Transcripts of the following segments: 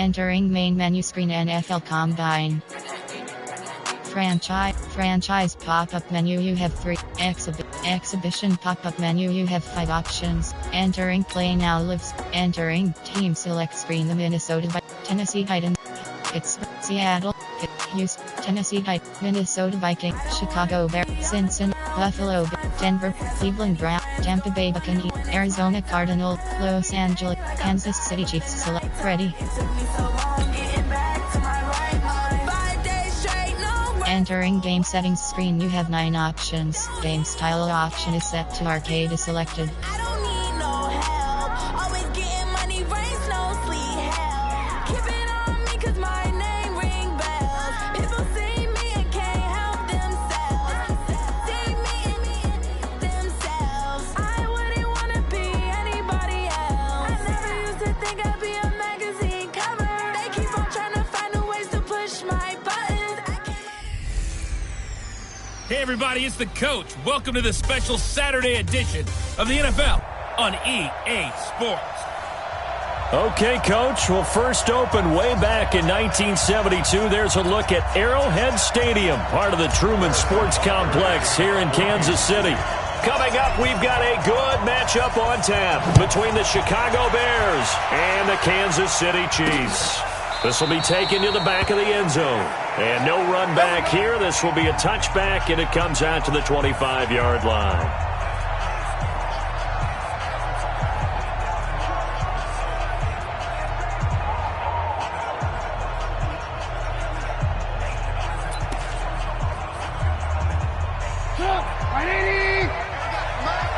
Entering main menu screen NFL Combine. Franchise pop-up menu, you have 3. Exhibition pop-up menu, you have 5 options. Entering play now lives. Entering team select screen, the Minnesota Vikings, Tennessee Titans, Pittsburgh, Seattle, Houston, Tennessee Titans, Minnesota Vikings, Chicago Bears, Cincinnati, Buffalo, Denver, Cleveland Browns, Tampa Bay Buccaneers, Arizona Cardinals, Los Angeles, Kansas City Chiefs select. Ready. Entering game settings screen, you have 9 options. Game style option is set to arcade is selected. I don't need no help. Always getting money, rains, no sleep. Hell, keep it on me 'cause my name ring bells. People see me and can't help themselves. See me and themselves. I wouldn't wanna be anybody else. I never used to think I'd be a magazine cover. They keep on trying to find a ways to push my buttons. Hey everybody, it's the coach. Welcome to the special Saturday edition of the NFL on EA Sports. Okay, Coach. Well, first opened way back in 1972. There's a look at Arrowhead Stadium, part of the Truman Sports Complex here in Kansas City. Coming up, we've got a good matchup on tap between the Chicago Bears and the Kansas City Chiefs. This will be taken to the back of the end zone. And no run back here. This will be a touchback, and it comes out to the 25-yard line.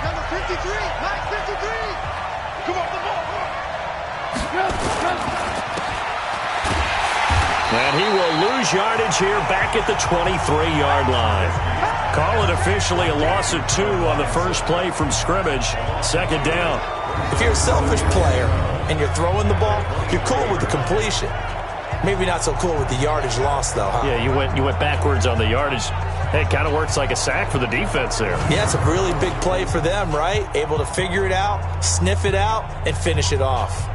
Number 53, Mike 53. Come on, the ball. And he will lose yardage here back at the 23-yard line. Call it officially a loss of 2 on the first play from scrimmage. Second down. If you're a selfish player and you're throwing the ball, you're cool with the completion. Maybe not so cool with the yardage loss, though, huh? Yeah, you went backwards on the yardage. Hey, it kind of works like a sack for the defense there. Yeah, it's a really big play for them, right? Able to figure it out, sniff it out, and finish it off.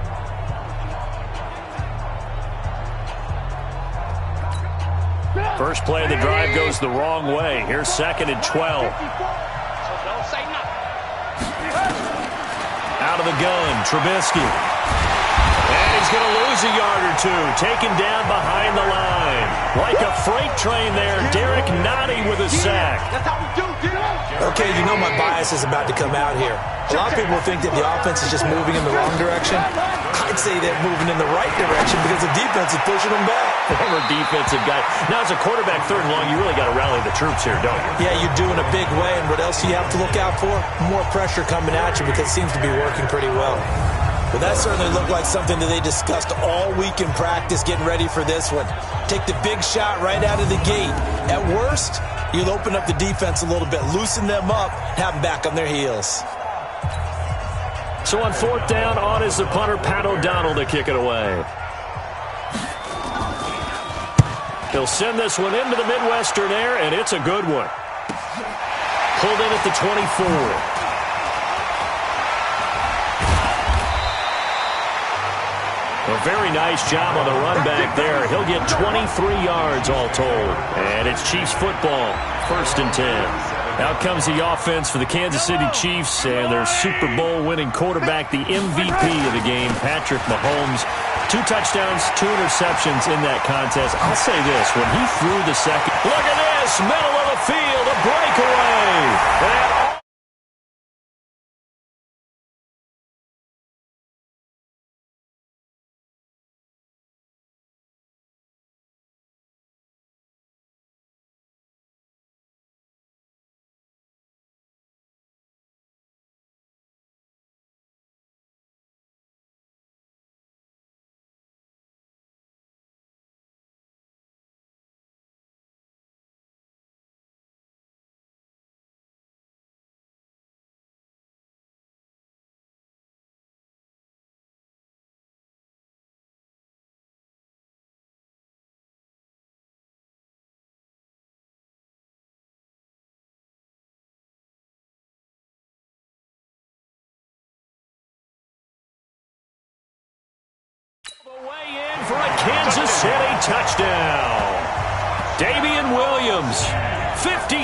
First play of the drive goes the wrong way. Here's 2nd and 12. Out of the gun, Trubisky. And he's going to lose a yard or 2. Taken down behind the line. Like a freight train there, Derek Nottie with a sack. Okay, you know my bias is about to come out here. A lot of people think that the offense is just moving in the wrong direction. I'd say they're moving in the right direction because the defense is pushing them back. Former defensive guy. Now, as a quarterback, 3rd and long, you really got to rally the troops here, don't you? Yeah, you're doing a big way, and what else do you have to look out for? More pressure coming at you because it seems to be working pretty well. But that certainly looked like something that they discussed all week in practice getting ready for this one. Take the big shot right out of the gate. At worst, you'll open up the defense a little bit, loosen them up, have them back on their heels. So on 4th down, on is the punter, Pat O'Donnell, to kick it away. He'll send this one into the Midwestern air, and it's a good one. Pulled in at the 24. A very nice job on the run back there. He'll get 23 yards all told. And it's Chiefs football, 1st and 10. Out comes the offense for the Kansas City Chiefs and their Super Bowl winning quarterback, the MVP of the game, Patrick Mahomes. 2 touchdowns, 2 interceptions in that contest. I'll say this, when he threw the second, look at this, middle of the field, a breakaway. And for a Kansas City touchdown. Damian Williams, 53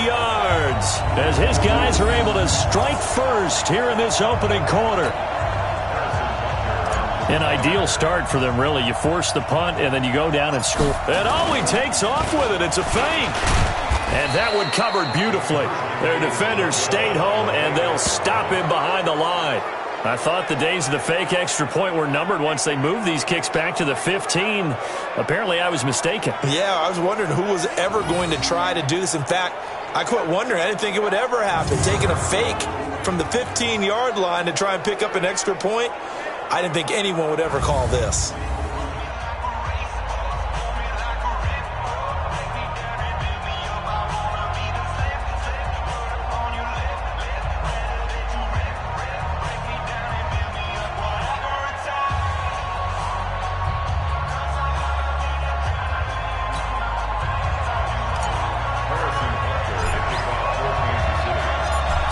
yards, as his guys are able to strike first here in this opening quarter. An ideal start for them, really. You force the punt, and then you go down and score. And he takes off with it. It's a fake. And that one covered beautifully. Their defenders stayed home, and they'll stop him behind the line. I thought the days of the fake extra point were numbered once they moved these kicks back to the 15. Apparently, I was mistaken. Yeah, I was wondering who was ever going to try to do this. In fact, I quit wondering. I didn't think it would ever happen. Taking a fake from the 15-yard line to try and pick up an extra point, I didn't think anyone would ever call this.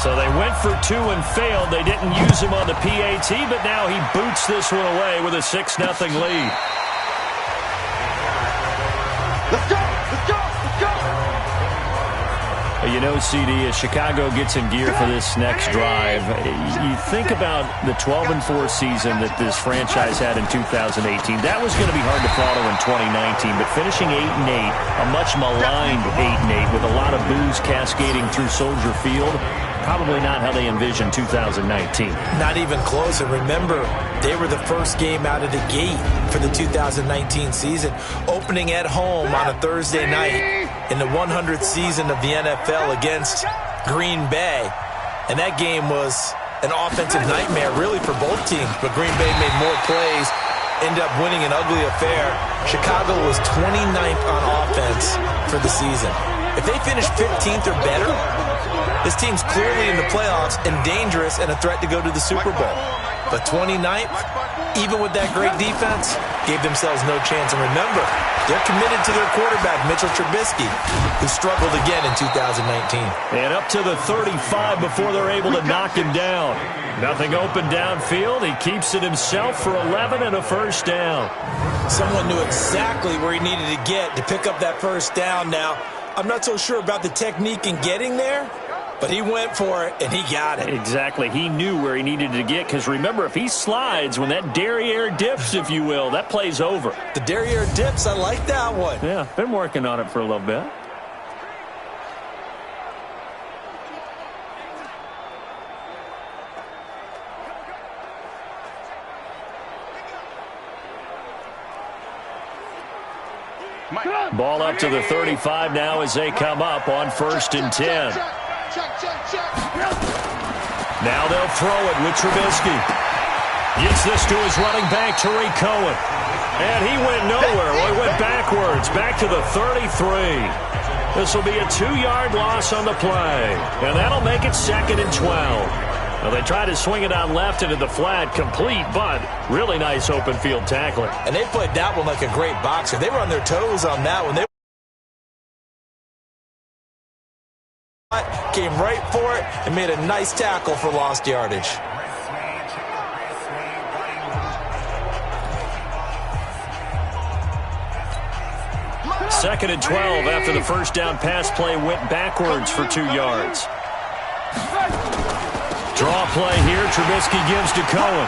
So they went for two and failed. They didn't use him on the PAT, but now he boots this one away with a 6-0 lead. Let's go! Let's go! Let's go! You know, CD, as Chicago gets in gear for this next drive, you think about the 12-4 season that this franchise had in 2018. That was going to be hard to follow in 2019, but finishing 8-8, a much maligned 8-8 with a lot of boos cascading through Soldier Field, probably not how they envisioned 2019. Not even close. And remember, they were the first game out of the gate for the 2019 season, opening at home on a Thursday night in the 100th season of the NFL against Green Bay. And that game was an offensive nightmare, really, for both teams. But Green Bay made more plays, ended up winning an ugly affair. Chicago was 29th on offense for the season. If they finish 15th or better, this team's clearly in the playoffs and dangerous and a threat to go to the Super Bowl. But 29th, even with that great defense, gave themselves no chance. And remember, they're committed to their quarterback, Mitchell Trubisky, who struggled again in 2019. And up to the 35 before they're able to knock him down. Nothing open downfield. He keeps it himself for 11 and a first down. Someone knew exactly where he needed to get to pick up that first down. Now, I'm not so sure about the technique in getting there, but he went for it, and he got it. Exactly. He knew where he needed to get, because remember, if he slides, when that derriere dips, if you will, that play's over. The derriere dips, I like that one. Yeah, been working on it for a little bit. Ball up to the 35 now as they come up on 1st and 10. Now they'll throw it with Trubisky. Gets this to his running back, Tariq Cohen. And he went nowhere. Well, he went backwards, back to the 33. This will be a 2-yard loss on the play. And that'll make it 2nd and 12. Well, they tried to swing it out left into the flat, complete, but really nice open field tackling. And they played that one like a great boxer. They were on their toes on that one. They came right for it and made a nice tackle for lost yardage. Second and 12 after the first down pass play went backwards for 2 yards. Draw play here. Trubisky gives to Cohen.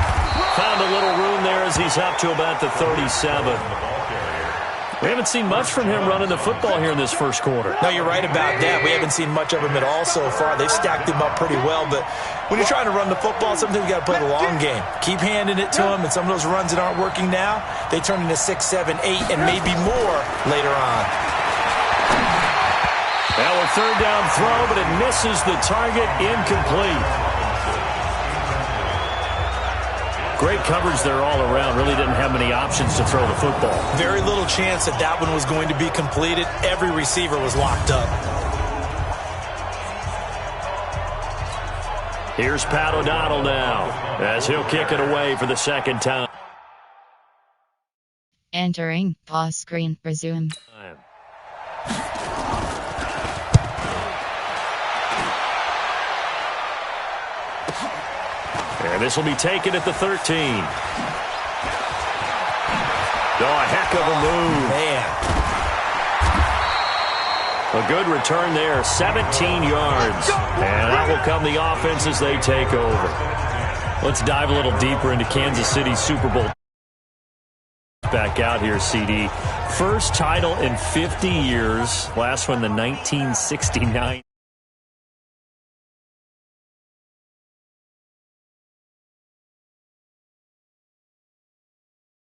Found a little room there as he's up to about the 37. We haven't seen much from him running the football here in this first quarter. No, you're right about that. We haven't seen much of him at all so far. They've stacked him up pretty well, but when you're trying to run the football, sometimes you got to play the long game. Keep handing it to him, and some of those runs that aren't working now, they turn into 6, 7, 8, and maybe more later on. Now a third down throw, but it misses the target, incomplete. Great coverage there all around. Really didn't have many options to throw the football. Very little chance that that one was going to be completed. Every receiver was locked up. Here's Pat O'Donnell now as he'll kick it away for the second time. Entering pause screen. Resume. And this will be taken at the 13. Oh, a heck of a move. Man. A good return there, 17 yards. And that will come the offense as they take over. Let's dive a little deeper into Kansas City's Super Bowl. Back out here, CD. First title in 50 years. Last one, the 1969.